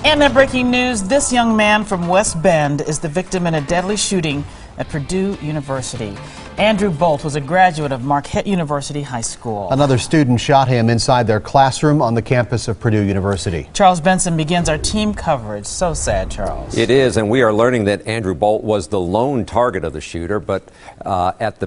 And in breaking news, this young man from West Bend is the victim in a deadly shooting at Purdue University. Andrew Bolt was a graduate of Marquette University High School. Another student shot him inside their classroom on the campus of Purdue University. Charles Benson begins our team coverage. So sad, Charles. It is, and we are learning that Andrew Bolt was the lone target of the shooter, but at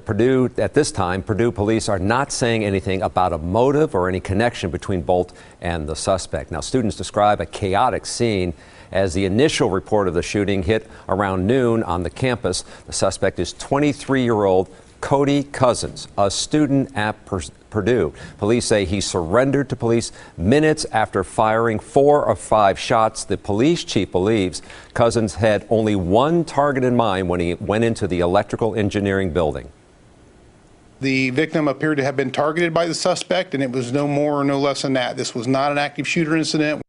this time, Purdue police are not saying anything about a motive or any connection between Bolt and the suspect. Now, students describe a chaotic scene as the initial report of the shooting hit around noon on the campus. The suspect is 23-year-old CODY Cousins, a student at Purdue. Police say he surrendered to police minutes after firing 4 of 5 shots. The police chief believes Cousins had only one target in mind when he went into the electrical engineering building. The victim appeared to have been targeted by the suspect, and it was no more or no less than that. This was not an active shooter incident.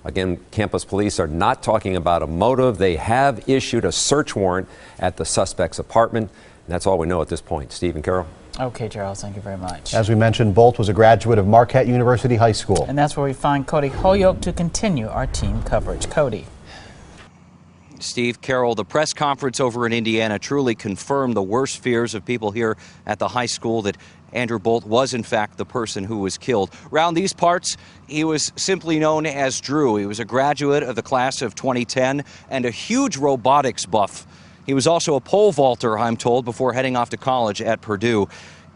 Again, campus police are not talking about a motive. They have issued a search warrant at the suspect's apartment. And that's all we know at this point. Steve and Carol. Okay, Charles, thank you very much. As we mentioned, Bolt was a graduate of Marquette University High School. And that's where we find Cody HOLYOKE to continue our team coverage. Cody. Steve, Carol, the press conference over in Indiana truly confirmed the worst fears of people here at the high school, that Andrew Bolt was in fact the person who was killed. Around these parts, he was simply known as Drew. He was a graduate of the class of 2010 and a huge robotics buff. He was also a pole vaulter, I'm told, before heading off to college at Purdue.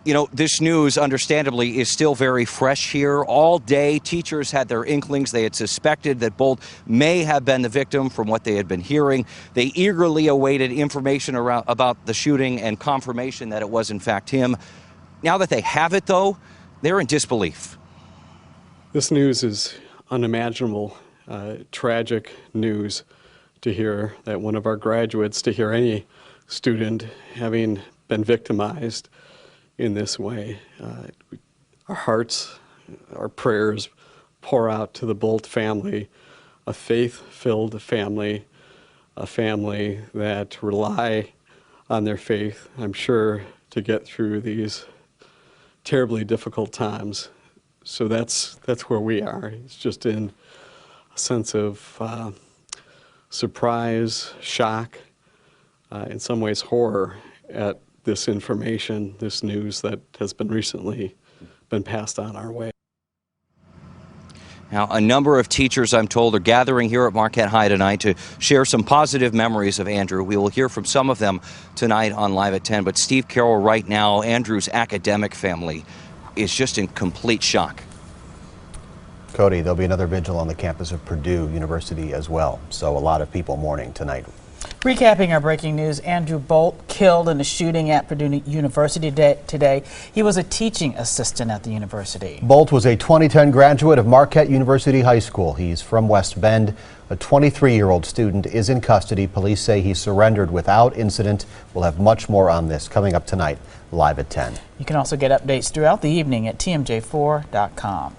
You know, this news, understandably, is still very fresh here. All day, teachers had their inklings. They had suspected that Bolt may have been the victim from what they had been hearing. They eagerly awaited information about the shooting and confirmation that it was, in fact, him. Now that they have it, though, they're in disbelief. This news is unimaginable, tragic news to hear, that one of our graduates, to hear any student having been victimized in this way. Our hearts, our prayers pour out to the Bolt family, a faith-filled family, a family that rely on their faith, I'm sure, to get through these terribly difficult times. So that's where we are. It's just in a sense of surprise, shock, in some ways horror at this information, this news that has been recently been passed on our way. Now, a number of teachers, I'm told, are gathering here at Marquette High tonight to share some positive memories of Andrew. We will hear from some of them tonight on Live at 10. But Steve, Carroll, right now, Andrew's academic family is just in complete shock. Cody, there'll be another vigil on the campus of Purdue University as well. So a lot of people mourning tonight. Recapping our breaking news, Andrew Bolt killed in a shooting at Purdue University today. He was a teaching assistant at the university. Bolt was a 2010 graduate of Marquette University High School. He's from West Bend. A 23-year-old student is in custody. Police say he surrendered without incident. We'll have much more on this coming up tonight, live at 10. You can also get updates throughout the evening at TMJ4.com.